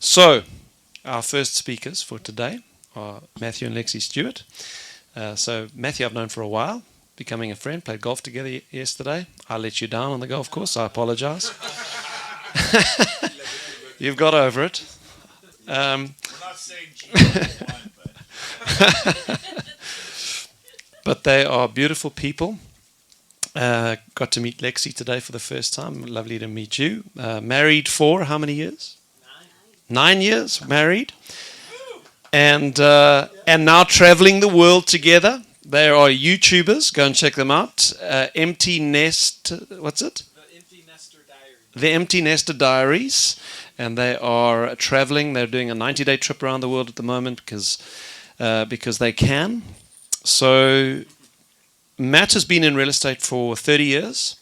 So, our first speakers for today are Mathew and Lexi Stewart. So, Mathew I've known for a while, becoming a friend, played golf together yesterday. I let you down on the golf course, I apologize. You've got over it. We're not saying G1, but But they are beautiful people. Got to meet Lexi today for the first time. Lovely to meet you. Married for how many years? 9 years married, and now traveling the world together. They are YouTubers. Go and check them out. Empty Nest. What's it? The Empty Nester Diaries. The Empty Nester Diaries, and they are traveling. They're doing a 90-day trip around the world at the moment because they can. So Matt has been in real estate for 30 years.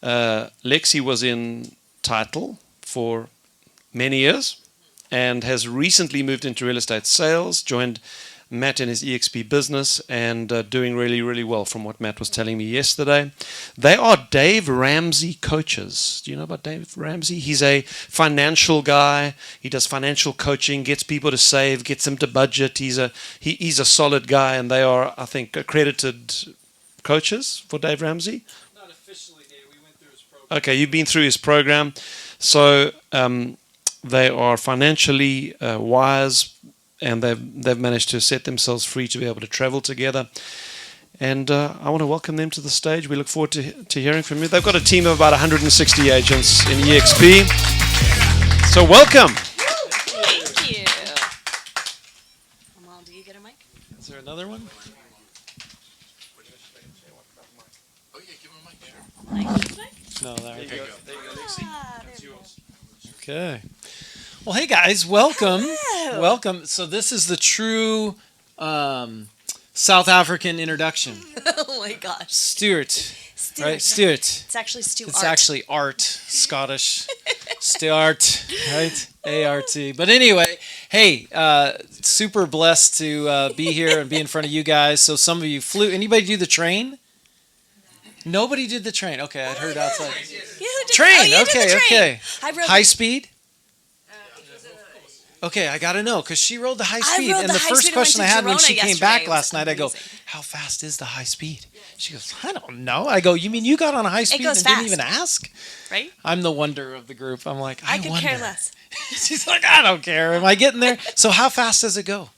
Lexi was in title for many years and has recently moved into real estate sales, joined Matt in his EXP business, and doing really, really well from what Matt was telling me yesterday. They are Dave Ramsey coaches. Do you know about Dave Ramsey? He's a financial guy. He does financial coaching, gets people to save, gets them to budget. He's a solid guy, and they are, I think, accredited coaches for Dave Ramsey. Not officially, Dave. We went through his program. Okay, you've been through his program. So they are financially wise, and they've managed to set themselves free to be able to travel together. And I want to welcome them to the stage. We look forward to hearing from you. They've got a team of about 160 agents in EXP. So welcome. Thank you. Well, do you get a mic? Is there another one? oh yeah, give him a mic. Sure. No, there we go. There you go, Lexi. That's yours. Okay. Well, hey guys, welcome. Hello. Welcome. So this is the true South African introduction. Oh my gosh. Stewart, Stewart. right? Stewart. It's actually Stewart. It's actually Art, Scottish. Stewart, right? A-R-T. But anyway, hey, super blessed to be here and be in front of you guys. So some of you flew. Anybody do the train? Nobody did the train. Okay, I'd heard outside. You did, Train. oh, you did Okay, the train. okay. I rode High the, speed? Okay, I gotta know because she rode the high I speed, rode and the the high first speed and question I went to had when she Girona came back yesterday. It last was night, I go, amazing. "How fast is the high speed?" She goes, "I don't know." I go, "You mean you got on a high speed goes and didn't fast. even ask?" right? I'm the wonder of the group. I'm like, I could wonder. care less. She's like, "I don't care." Am I getting there? So how fast does it go?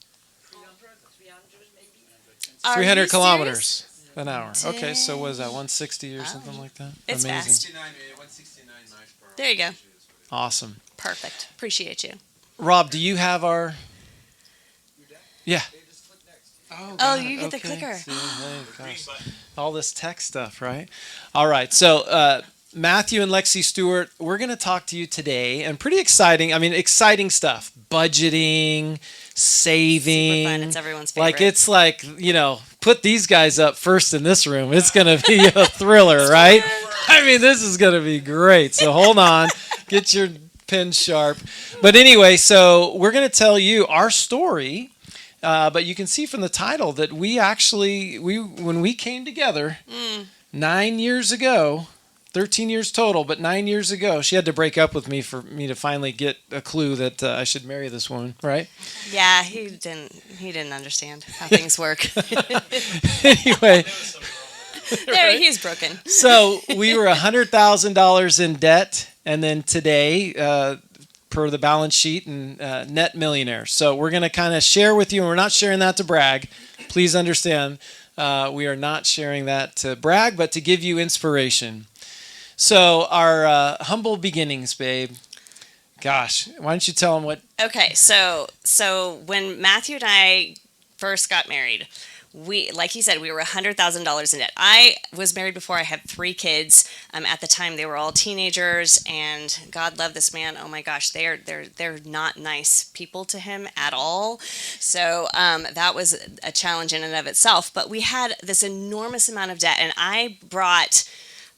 Are 300 you kilometers an hour. Okay, so Dang. was that 160 or something like that? It's Amazing. fast. 169 miles per hour. There you go. Awesome. Perfect. Appreciate you. Rob, do you have our? Yeah. Oh, God, you get the okay. clicker. See, hey, gosh. All this tech stuff, right? All right. So, Mathew and Lexi Stewart, we're going to talk to you today, and pretty exciting. I mean, exciting stuff. Budgeting, saving. Super fun. It's everyone's favorite. Like it's like, put these guys up first in this room. It's going to be a thriller, right? I mean, this is going to be great. So hold on. Get your pen sharp. But anyway, so we're going to tell you our story. But you can see from the title that when we came together 9 years ago, 13 years total, but 9 years ago, she had to break up with me for me to finally get a clue that I should marry this woman, right? Yeah, he didn't understand how things work. Anyway, There, he's broken. so we were $100,000 in debt, and then today, per the balance sheet, and net millionaires. So we're going to kind of share with you, and we're not sharing that to brag. Please understand, we are not sharing that to brag, but to give you inspiration. So our humble beginnings, babe. Gosh, why don't you tell them what? Okay, so when Mathew and I first got married, we, like he said, we were $100,000 in debt. I was married before I had 3 kids. At the time, they were all teenagers, and God love this man. Oh my gosh, they're not nice people to him at all. So that was a challenge in and of itself. But we had this enormous amount of debt, and I brought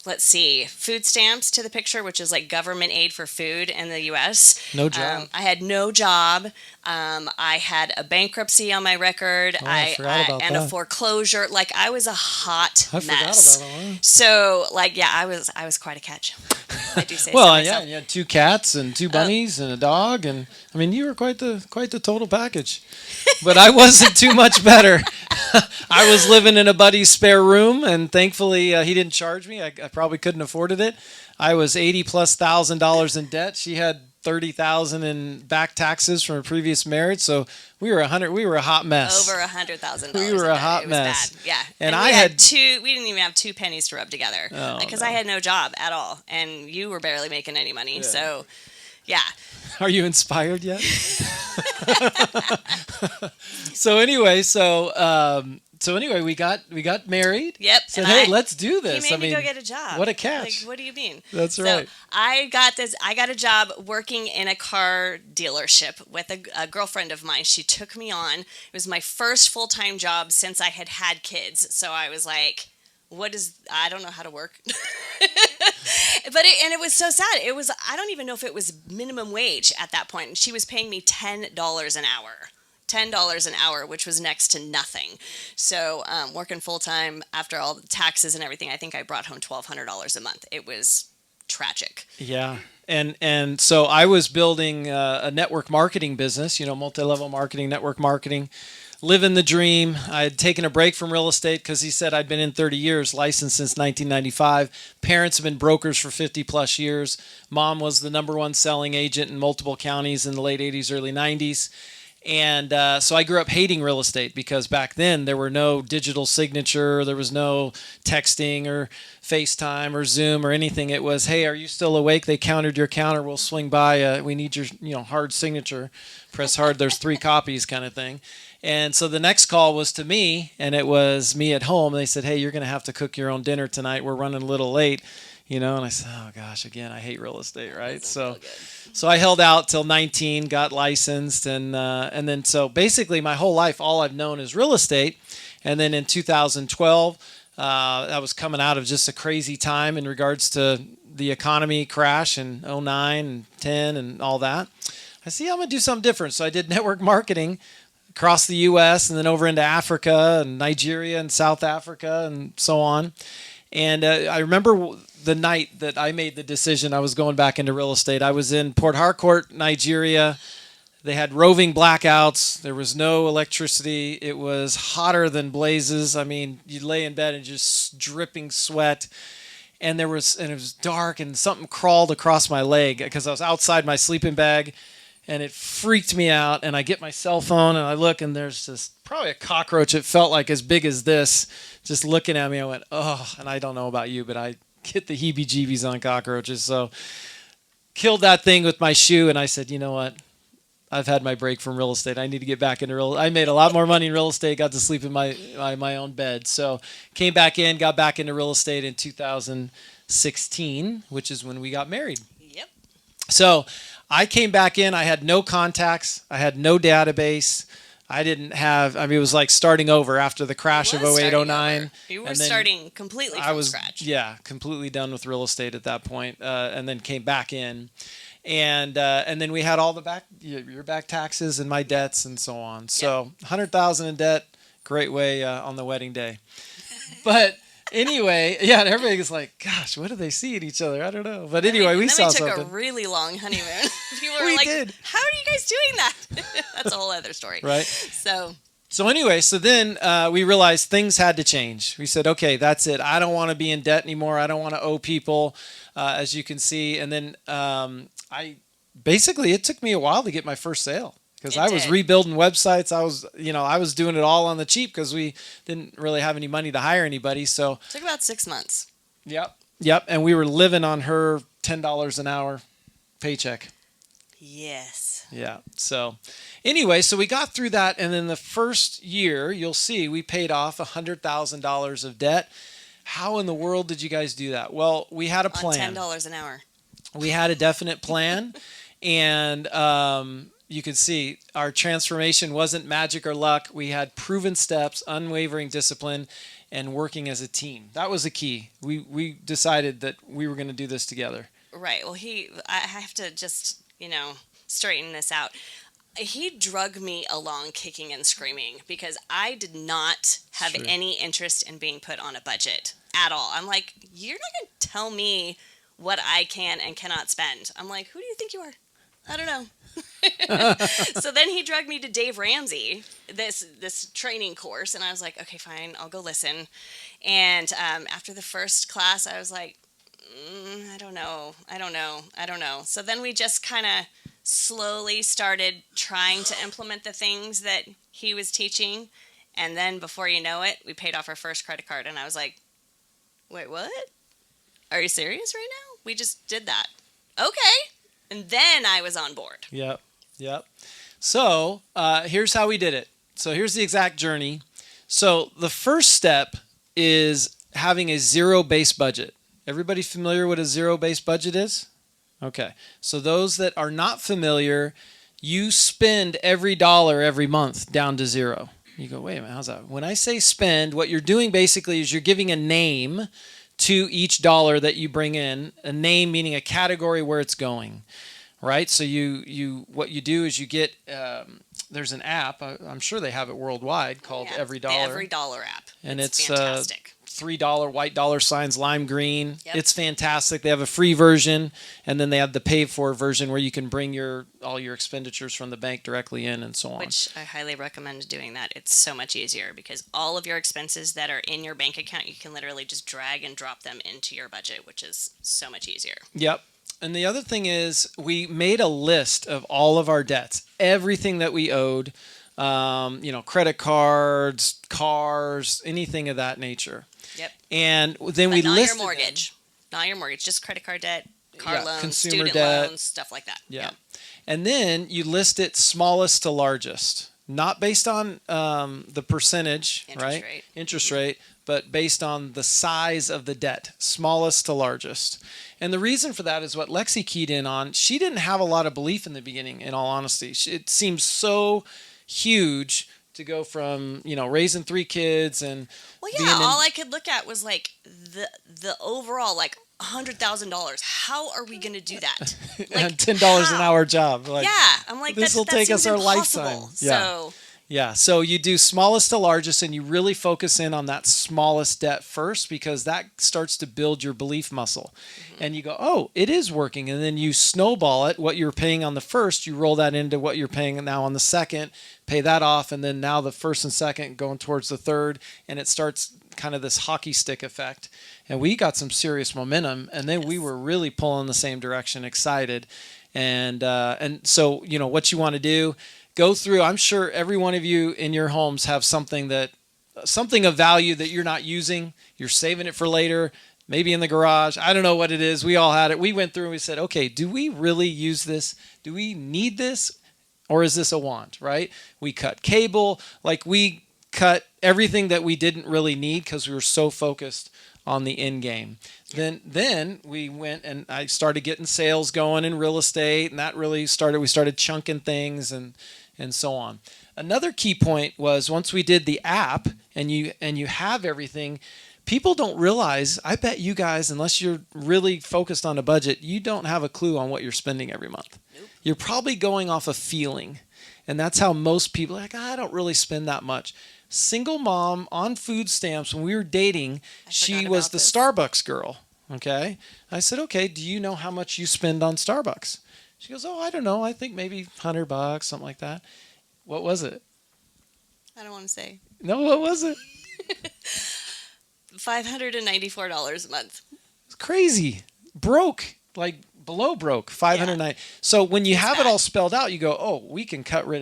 let's see, food stamps to the picture, which is like government aid for food in the U.S. No job. I had no job. I had a bankruptcy on my record. I forgot about and a that. foreclosure. Like I was a hot I mess. forgot about that. So like, yeah, I was quite a catch. I do say so Well, myself. yeah, you had 2 cats and 2 bunnies and a dog, and I mean, you were quite the total package. But I wasn't too much better. I was living in a buddy's spare room, and thankfully he didn't charge me. I probably couldn't afforded it. I was $80,000+ in debt. She had $30,000 in back taxes from a previous marriage, so we were a hot mess. Over $100,000. We were a hot it was mess. Bad. Yeah, And we I had 2. We didn't even have 2 pennies to rub together because no. I had no job at all, and you were barely making any money. So, yeah. Are you inspired yet? So anyway, we got married. Yep. Said, and hey, let's do He this. made me go get a job. What a catch. Like, what do you mean? That's So right. I got a job working in a car dealership with a girlfriend of mine. She took me on. It was my first full-time job since I had kids. So I was like, I don't know how to work. But it was so sad. I don't even know if it was minimum wage at that point. And she was paying me $10 an hour. $10 an hour, which was next to nothing. So working full-time after all the taxes and everything, I think I brought home $1,200 a month. It was tragic. Yeah. And so I was building a network marketing business, multi-level marketing, network marketing, living the dream. I had taken a break from real estate because he said I'd been in 30 years, licensed since 1995. Parents have been brokers for 50 plus years. Mom was the #1 selling agent in multiple counties in the late 80s, early 90s. And so I grew up hating real estate because back then there were no digital signature, there was no texting or FaceTime or Zoom or anything. It was, hey, are you still awake? They counted your counter. We'll swing by. We need your hard signature. Press hard. There's 3 copies kind of thing. And so the next call was to me, and it was me at home. They said, hey, you're going to have to cook your own dinner tonight. We're running a little late. And I said, oh, gosh, again, I hate real estate, right? So I held out till 19, got licensed, and then so basically my whole life, all I've known is real estate. And then in 2012, I was coming out of just a crazy time in regards to the economy crash in 09 and 10 and all that. I said, I'm going to do something different. So I did network marketing across the U.S. and then over into Africa and Nigeria and South Africa and so on. And I remember the night that I made the decision I was going back into real estate. I was in Port Harcourt, Nigeria. They had roving blackouts. There was no electricity. It was hotter than blazes. I mean, you'd lay in bed and just dripping sweat. And it was dark, and something crawled across my leg because I was outside my sleeping bag, and it freaked me out. And I get my cell phone and I look, and there's just probably a cockroach. It felt like as big as this, just looking at me. I went, oh, and I don't know about you, but I get the heebie-jeebies on cockroaches. So killed that thing with my shoe, and I said, you know what? I've had my break from real estate. I need to get back into real estate. I made a lot more money in real estate, got to sleep in my own bed. So came back in, got back into real estate in 2016, which is when we got married. Yep. So I came back in. I had no contacts. I had no database. I didn't have, it was like starting over after the crash of 08, 09. You were starting completely from scratch. Yeah, completely done with real estate at that point, and then came back in. And then we had all the your back taxes and my debts and so on. So $100,000 in debt, great way on the wedding day. But anyway, yeah, and everybody's like, gosh, what do they see in each other? I don't know. But anyway, we saw something. We took a really long honeymoon. People were We like, did. how are you guys doing that? That's a whole other story. Right. So anyway, then we realized things had to change. We said, okay, that's it. I don't want to be in debt anymore. I don't want to owe people, as you can see. And then it took me a while to get my first sale because I was rebuilding websites. I was doing it all on the cheap because we didn't really have any money to hire anybody. So it took about 6 months. Yep. And we were living on her $10 an hour paycheck. Yes. Yeah. So anyway, so we got through that. And then the first year, you'll see, we paid off $100,000 of debt. How in the world did you guys do that? Well, we had a plan. On $10 an hour. We had a definite plan. And you can see our transformation wasn't magic or luck. We had proven steps, unwavering discipline, and working as a team. That was the key. We decided that we were going to do this together. Right. Well, I have to just, straighten this out. He drug me along kicking and screaming because I did not have Sure. any interest in being put on a budget at all. I'm like, you're not going to tell me what I can and cannot spend. I'm like, who do you think you are? I don't know. So then he drugged me to Dave Ramsey, this training course, and I was like, okay, fine, I'll go listen. And after the first class, I was like, I don't know. So then we just kind of slowly started trying to implement the things that he was teaching, and then before you know it, we paid off our first credit card, and I was like, wait, what? Are you serious right now? We just did that. Okay. And then I was on board. Yep. So here's how we did it. So here's the exact journey. So the first step is having a zero-based budget. Everybody familiar what a zero-based budget is? Okay. So those that are not familiar, you spend every dollar every month down to zero. You go, wait a minute, how's that? When I say spend, what you're doing basically is you're giving a name to each dollar that you bring in, a name meaning a category where it's going, right? So what you do is you get, there's an app, I'm sure they have it worldwide, called Every Dollar. The Every Dollar app. And it's fantastic. $3 white dollar signs, lime green. Yep. It's fantastic. They have a free version, and then they have the paid for version where you can bring all your expenditures from the bank directly in and so on. Which I highly recommend doing that. It's so much easier because all of your expenses that are in your bank account, you can literally just drag and drop them into your budget, which is so much easier. Yep. And the other thing is we made a list of all of our debts, everything that we owed, credit cards, cars, anything of that nature. Yep. And then we not listed your mortgage. Not your mortgage, just credit card debt, car loans, consumer student debt. loans, stuff like that. Yeah. And then you list it smallest to largest, not based on the percentage, Interest rate. Interest rate, but based on the size of the debt, smallest to largest. And the reason for that is what Lexi keyed in on. She didn't have a lot of belief in the beginning, in all honesty. It seems so huge to go from, raising 3 kids and all I could look at was like the overall like $100,000. How are we going to do that? Like, $10 an hour job. Like, I'm like, this will that take seems us our impossible. lifetime. So Yeah, so you do smallest to largest, and you really focus in on that smallest debt first because that starts to build your belief muscle. Mm-hmm. And you go, oh, it is working. And then you snowball it. What you're paying on the first, you roll that into what you're paying now on the second, pay that off, and then now the first and second going towards the third, and it starts kind of this hockey stick effect. And we got some serious momentum, and then we were really pulling the same direction, excited. And so, what you want to do, go through. I'm sure every one of you in your homes have something of value that you're not using. You're saving it for later, maybe in the garage. I don't know what it is. We all had it. We went through and we said, okay, do we really use this? Do we need this? Or is this a want, right? We cut cable. Like we cut everything that we didn't really need because we were so focused on the end game. Then we went and I started getting sales going in real estate, and that really started. We started chunking things and so on. Another key point was once we did the app and you have everything, people don't realize, I bet you guys, unless you're really focused on a budget, you don't have a clue on what you're spending every month. Nope. You're probably going off a feeling. And that's how most people are like, I don't really spend that much. Single mom on food stamps, when we were dating, she was the Starbucks girl. Okay. I said, okay, do you know how much you spend on Starbucks? She goes, oh, I don't know. I think maybe $100, something like that. What was it? I don't want to say. No, what was it? $594 a month. It's crazy. Broke, like below broke, $590. Yeah. So when you have it all spelled out, you go, oh, we can get rid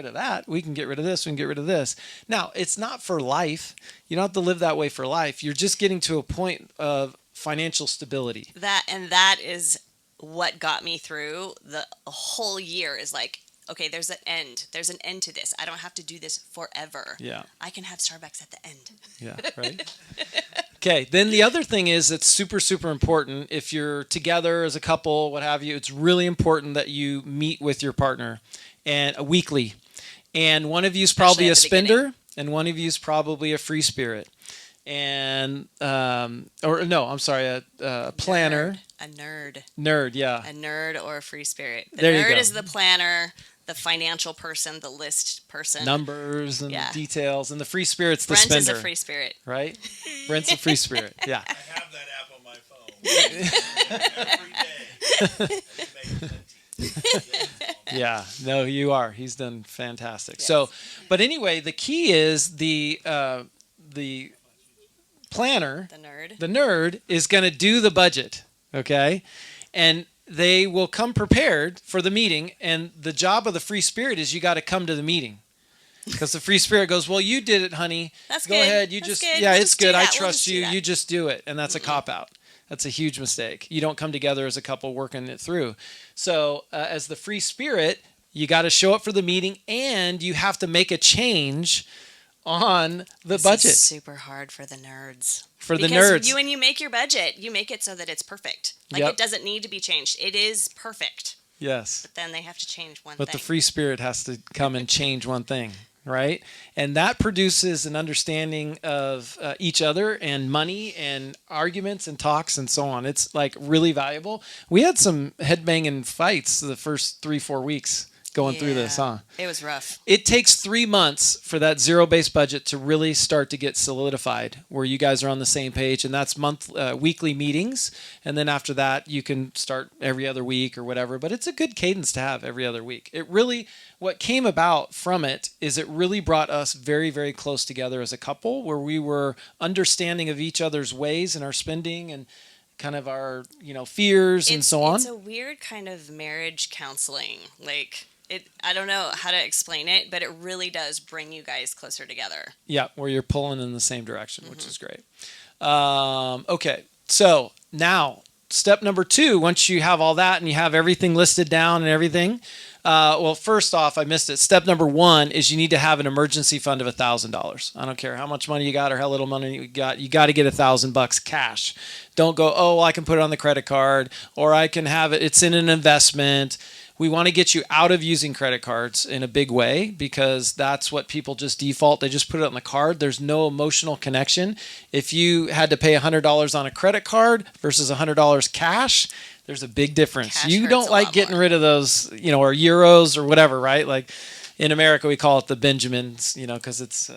of that. We can get rid of this. We can get rid of this. Now, it's not for life. You don't have to live that way for life. You're just getting to a point of financial stability. That is what got me through the whole year is like, okay, there's an end. There's an end to this. I don't have to do this forever. Yeah. I can have Starbucks at the end. Yeah, right. Okay, then the other thing is it's super, super important. If you're together as a couple, what have you, it's really important that you meet with your partner and weekly. And one of you is probably Especially a at the beginning. spender, and one of you is probably a free spirit. And or no, I'm sorry, a planner, nerd, yeah. A nerd or a free spirit. The There you nerd go. is the planner, the financial person, the list person. Numbers and Yeah. details, and the free spirit's the Brent spender, is a free spirit. right? Brent's a free spirit, yeah. I have that app on my phone every day. It makes Yeah, no, you are. He's done fantastic. So, but anyway, the key is the planner, The nerd. the nerd, is going to do the budget, okay? And they will come prepared for the meeting. And the job of the free spirit is you got to come to the meeting. Because the free spirit goes, well, you did it, honey. That's Go good. ahead. You That's just, good. yeah, We'll it's just do good. I that. We'll trust just do you. that. You just do it. And that's a cop out. That's a huge mistake. You don't come together as a couple working it through. So as the free spirit, you got to show up for the meeting and you have to make a change on the This budget is super hard for the nerds. for the Because nerds. when you make your budget, you make it so that it's perfect. Like Yep. it doesn't need to be changed. It is perfect. Yes. But then they have to change one But thing. the free spirit has to come and change one thing, right? And that produces an understanding of each other and money and arguments and talks and so on. It's like really valuable. We had some headbanging fights the first 3-4 weeks going through this, huh? It was rough. It takes 3 months for that zero-based budget to really start to get solidified, where you guys are on the same page, and that's weekly meetings. And then after that, you can start every other week or whatever. But it's a good cadence to have every other week. It really, what came about from it is it really brought us very, very close together as a couple, where we were understanding of each other's ways and our spending and kind of our, fears and so on. It's a weird kind of marriage counseling. I don't know how to explain it, but it really does bring you guys closer together. Yeah, where you're pulling in the same direction, which is great. Okay, so now step number 2, once you have all that and you have everything listed down and everything, well, first off, I missed it. Step number 1 is you need to have an emergency fund of $1,000. I don't care how much money you got or how little money you got. You got to get $1,000 cash. Don't go, oh, well, I can put it on the credit card, or I can have it. It's in an investment. We want to get you out of using credit cards in a big way, because that's what people just default. They just put it on the card. There's no emotional connection. If you had to pay $100 on a credit card versus $100 cash, there's a big difference. Cash You hurts don't a like lot getting more. rid of those, or euros or whatever, right? Like in America, we call it the Benjamins, because it's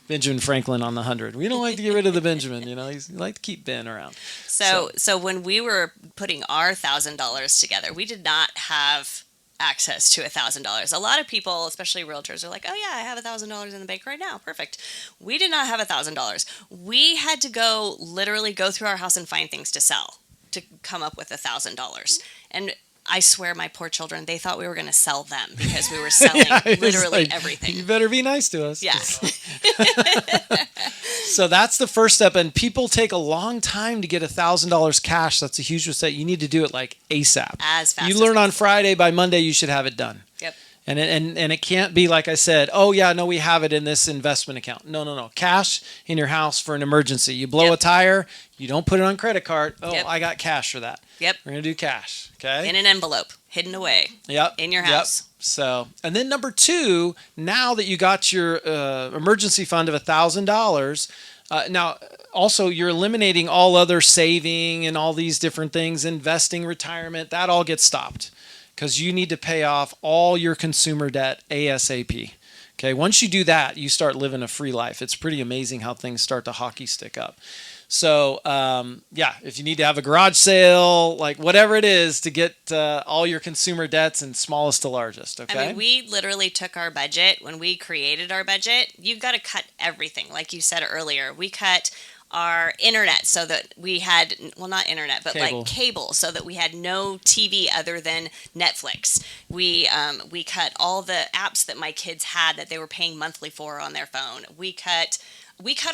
Benjamin Franklin on the 100. We don't like to get rid of the Benjamin, we like to keep Ben around. So when we were putting our $1,000 together, we did not have access to $1,000. A lot of people, especially realtors, are like, "Oh yeah, I have $1,000 in the bank right now. Perfect." We did not have $1,000. We had to literally go through our house and find things to sell to come up with $1,000. And I swear, my poor children, they thought we were going to sell them because we were selling Yeah, it was literally like, everything. You better be nice to us. Yeah. So that's the first step, and people take a long time to get $1,000 cash. That's a huge mistake. You need to do it like ASAP. As fast You as learn on possible. Friday, by Monday you should have it done. Yep. And it can't be like I said, oh yeah, no, we have it in this investment account. No. Cash in your house for an emergency. You blow Yep. a tire, you don't put it on credit card. Oh, Yep. I got cash for that. Yep. We're gonna do cash. Okay. In an envelope, hidden away. Yep. in your Yep. house. So, and then number 2, now that you got your emergency fund of $1,000, now also you're eliminating all other saving and all these different things, investing, retirement, that all gets stopped, because you need to pay off all your consumer debt ASAP. Okay, once you do that, you start living a free life. It's pretty amazing how things start to hockey stick up. So, if you need to have a garage sale, like whatever it is to get all your consumer debts and smallest to largest, okay? I mean, we literally took our budget. When we created our budget, you've got to cut everything. Like you said earlier, we cut our internet so that we had, well, not internet, but Cable. like cable, so that we had no TV other than Netflix. We cut all the apps that my kids had that they were paying monthly for on their phone. We cut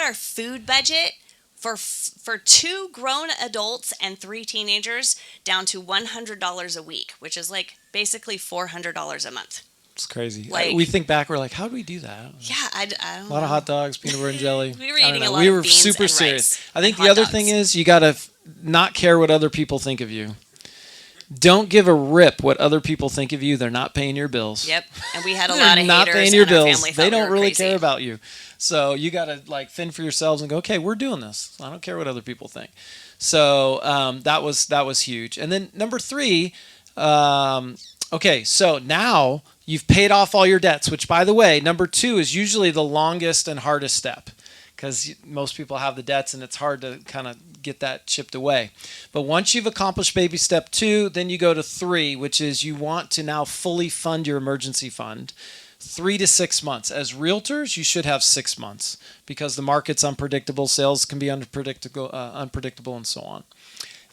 our food budget for 2 grown adults and 3 teenagers down to $100 a week, which is like basically $400 a month. It's crazy. Like- We think back, we're like, how do we do that? Yeah, I don't A lot of hot dogs, peanut butter and jelly. We were I don't eating a know. lot We of were beans super and serious. rice I think and the hot other dogs. thing is you got to not care what other people think of you. Don't give a rip what other people think of you. They're not paying your bills. Yep, and we had a They're lot of not haters, paying your and our bills. family thought They we don't were really crazy. care about you. So you got to like fend for yourselves and go, okay, we're doing this. I don't care what other people think. So that was huge. And then number 3, okay, so now you've paid off all your debts, which, by the way, number 2 is usually the longest and hardest step because most people have the debts and it's hard to kind of get that chipped away. But once you've accomplished baby step 2, then you go to 3, which is you want to now fully fund your emergency fund. 3 to 6 months. As realtors, you should have 6 months because the market's unpredictable, sales can be unpredictable, and so on.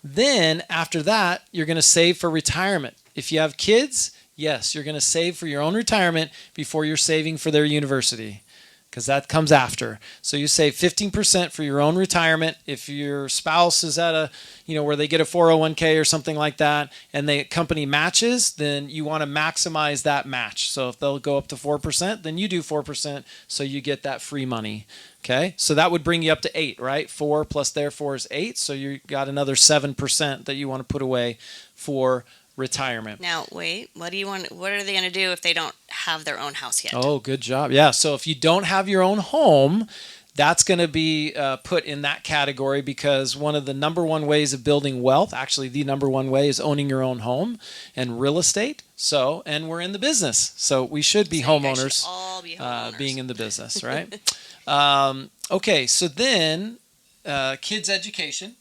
Then after that, you're going to save for retirement. If you have kids, yes, you're going to save for your own retirement before you're saving for their university because that comes after. So you save 15% for your own retirement. If your spouse is at a, where they get a 401k or something like that and the company matches, then you want to maximize that match. So if they'll go up to 4%, then you do 4% so you get that free money. Okay, so that would bring you up to 8, right? 4 plus therefore is 8. So you got another 7% that you want to put away for retirement. Now, wait. What are they going to do if they don't have their own house yet? Oh, good job. Yeah. So if you don't have your own home, that's going to be put in that category because one of the number one ways of building wealth, actually the number one way, is owning your own home and real estate. So, and we're in the business. So we should be So you guys homeowners, should all be homeowners. being in the business, right? Okay. So then kids' education.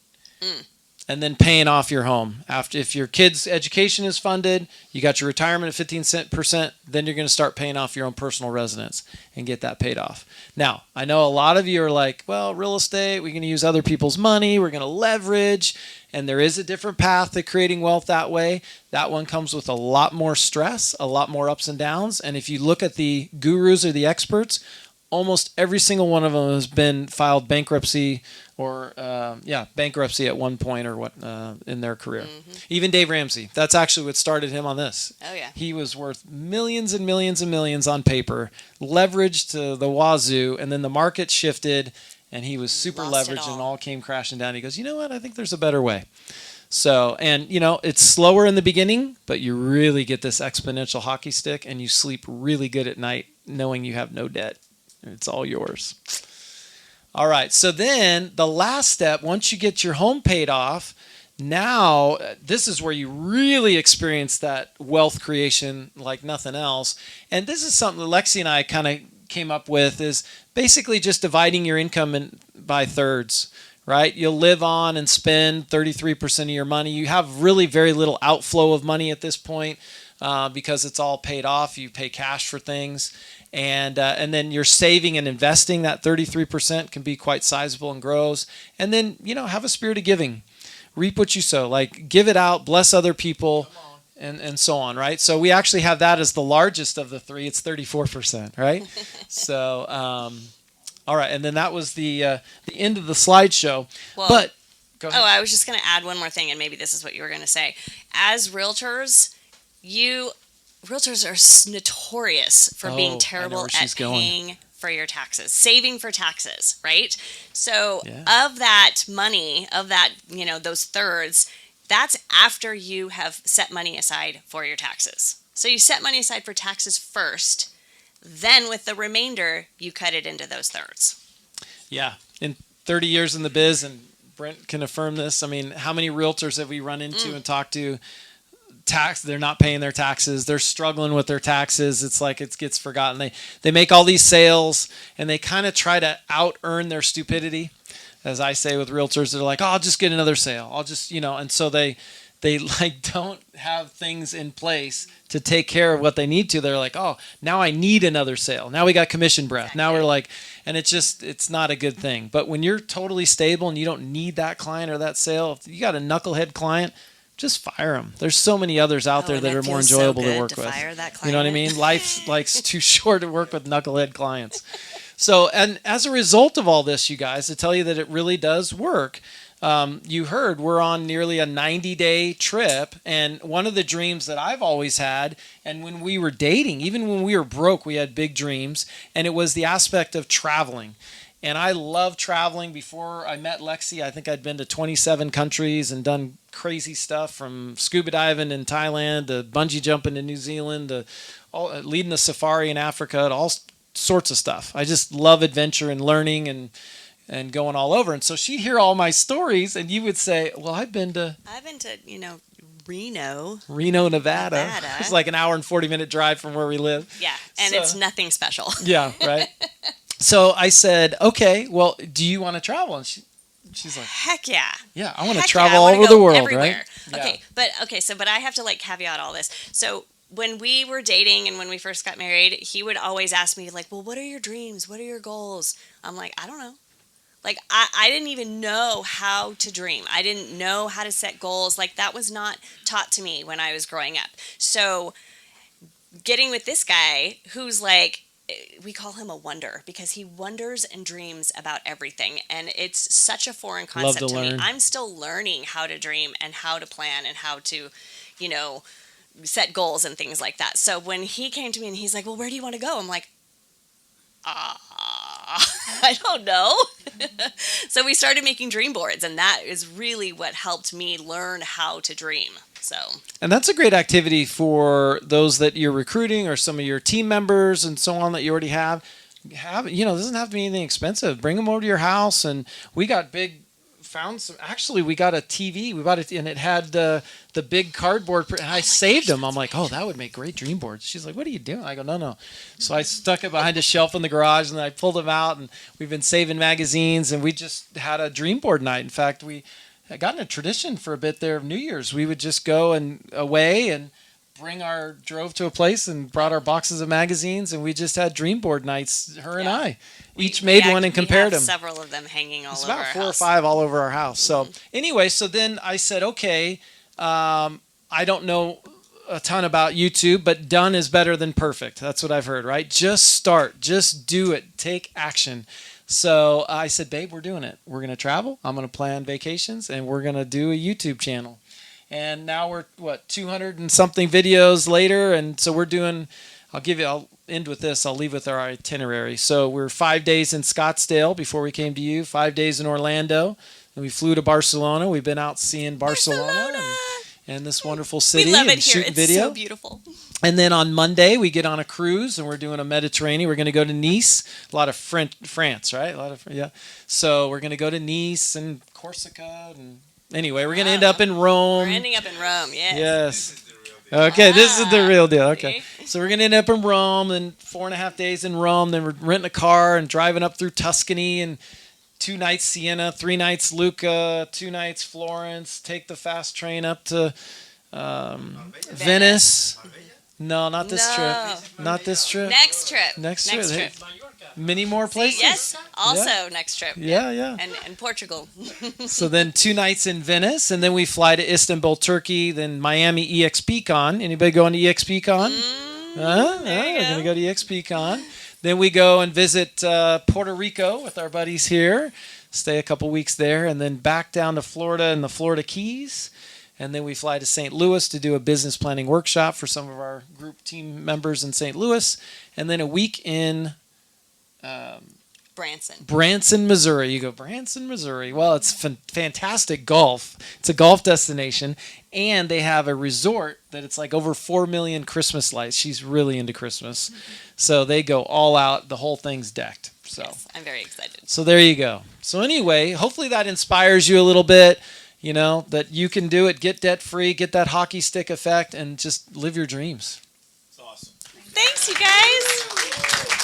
And then paying off your home. If your kid's education is funded, you got your retirement at 15%, then you're going to start paying off your own personal residence and get that paid off. Now, I know a lot of you are like, well, real estate, we're going to use other people's money, we're going to leverage, and there is a different path to creating wealth that way. That one comes with a lot more stress, a lot more ups and downs, and if you look at the gurus or the experts, almost every single one of them has been filed bankruptcy or bankruptcy at one point or what in their career. Mm-hmm. Even Dave Ramsey. That's actually what started him on this. Oh yeah. He was worth millions and millions and millions on paper, leveraged to the wazoo, and then the market shifted, and he was super leveraged and all came crashing down. He goes, you know what? I think there's a better way. So, and it's slower in the beginning, but you really get this exponential hockey stick, and you sleep really good at night knowing you have no debt. It's all yours. All right. So then the last step, once you get your home paid off, now this is where you really experience that wealth creation like nothing else. And this is something that Lexi and I kind of came up with is basically just dividing your income by thirds, right? You'll live on and spend 33% of your money. You have really very little outflow of money at this point because it's all paid off. You pay cash for things. And then you're saving and investing. That 33% can be quite sizable and grows. And then, have a spirit of giving. Reap what you sow. Like, give it out, bless other people, and so on, right? So we actually have that as the largest of the three. It's 34%, right? So, all right. And then that was the end of the slideshow. Well, but go ahead. I was just going to add one more thing, and maybe this is what you were going to say. As realtors, realtors are notorious for being terrible at paying for your taxes, saving for taxes, right? So of that money, those thirds, that's after you have set money aside for your taxes. So you set money aside for taxes first, then with the remainder, you cut it into those thirds. Yeah. In 30 years in the biz, and Brent can affirm this, I mean, how many realtors have we run into and talked to? They're not paying their taxes, they're struggling with their taxes, it's like it gets forgotten. They make all these sales and they kind of try to out earn their stupidity, as I say with realtors. They're like, I'll just get another sale, I'll just and so they like don't have things in place to take care of what they need to. They're like, oh, now I need another sale, now we got commission breath, now we're like, and it's not a good thing. But when you're totally stable and you don't need that client or that sale, if you got a knucklehead client, just fire them. There's so many others out there that are more enjoyable to work with. Fire that client. You know what I mean? Life's too short to work with knucklehead clients. So, and as a result of all this, you guys, to tell you that it really does work, you heard we're on nearly a 90-day trip. And one of the dreams that I've always had, and when we were dating, even when we were broke, we had big dreams. And it was the aspect of traveling. And I love traveling. Before I met Lexi, I think I'd been to 27 countries and done crazy stuff, from scuba diving in Thailand to bungee jumping in New Zealand to leading a safari in Africa, to all sorts of stuff. I just love adventure and learning and going all over. And so she'd hear all my stories, and you would say, well, I've been to, Reno, Nevada. It's like an hour and 40-minute drive from where we live. Yeah, and it's nothing special. Yeah, right. So I said, okay, well, do you want to travel? And she's like, heck yeah. Yeah, I want to travel all over the world, everywhere. Right? Okay, but I have to caveat all this. So when we were dating and when we first got married, he would always ask me well, what are your dreams? What are your goals? I'm like, I don't know. I didn't even know how to dream. I didn't know how to set goals. That was not taught to me when I was growing up. So getting with this guy who's we call him a wonder, because he wonders and dreams about everything. And it's such a foreign concept to me. I'm still learning how to dream and how to plan and how to, set goals and things like that. So when he came to me and he's like, well, where do you want to go? I'm like, I don't know. So we started making dream boards, and that is really what helped me learn how to dream. And that's a great activity for those that you're recruiting or some of your team members and so on that you already have. It doesn't have to be anything expensive. Bring them over to your house. And we got we got a TV. We bought it, and it had the big cardboard. And I saved them. I'm like, oh, that would make great dream boards. She's like, what are you doing? I go, no. So I stuck it behind a shelf in the garage, and then I pulled them out, and we've been saving magazines, and we just had a dream board night. In fact, we had gotten a tradition for a bit there of New Year's. We would just go away and drove to a place and brought our boxes of magazines, and we just had dream board nights, her and I. Each made one and compared them. Several of them hanging all over our house. It's about 4 or 5 all over our house. So anyway, so then I said, okay, I don't know a ton about YouTube, but done is better than perfect. That's what I've heard, right? Just start. Just do it. Take action. So I said, babe, we're doing it. We're going to travel. I'm going to plan vacations, and we're going to do a YouTube channel. And now we're, 200 and something videos later. And so we're doing, I'll end with this. I'll leave with our itinerary. So we're 5 days in Scottsdale before we came to you, 5 days in Orlando. And we flew to Barcelona. We've been out seeing Barcelona. And this wonderful city. We love it and here. shooting It's video. so beautiful. And then on Monday, we get on a cruise, and we're doing a Mediterranean. We're going to go to Nice. A lot of France, right? So we're going to go to Nice and Corsica. And anyway, we're going to end up in Rome. We're ending up in Rome, yes. Yes. Okay, this is the real deal. Okay. So we're going to end up in Rome, then 4.5 days in Rome. Then we're renting a car and driving up through Tuscany, and 2 nights Siena, 3 nights Lucca, 2 nights Florence. Take the fast train up to Venice. No, not this trip. Not this trip. Next trip. Next trip. Many more places. Yes. Also next trip. Yeah. And Portugal. So then 2 nights in Venice, and then we fly to Istanbul, Turkey, then Miami EXPCon. Anybody going to EXPCon? We're going to go to EXPCon. Then we go and visit Puerto Rico with our buddies here. Stay a couple weeks there, and then back down to Florida and the Florida Keys. And then we fly to St. Louis to do a business planning workshop for some of our group team members in St. Louis. And then a week in Branson, Missouri. You go, Branson, Missouri. Well, it's fantastic golf. It's a golf destination. And they have a resort that it's like over 4 million Christmas lights. She's really into Christmas. So they go all out. The whole thing's decked. So yes, I'm very excited. So there you go. So anyway, hopefully that inspires you a little bit. That you can do it, get debt free, get that hockey stick effect, and just live your dreams. It's awesome. Thanks, you guys.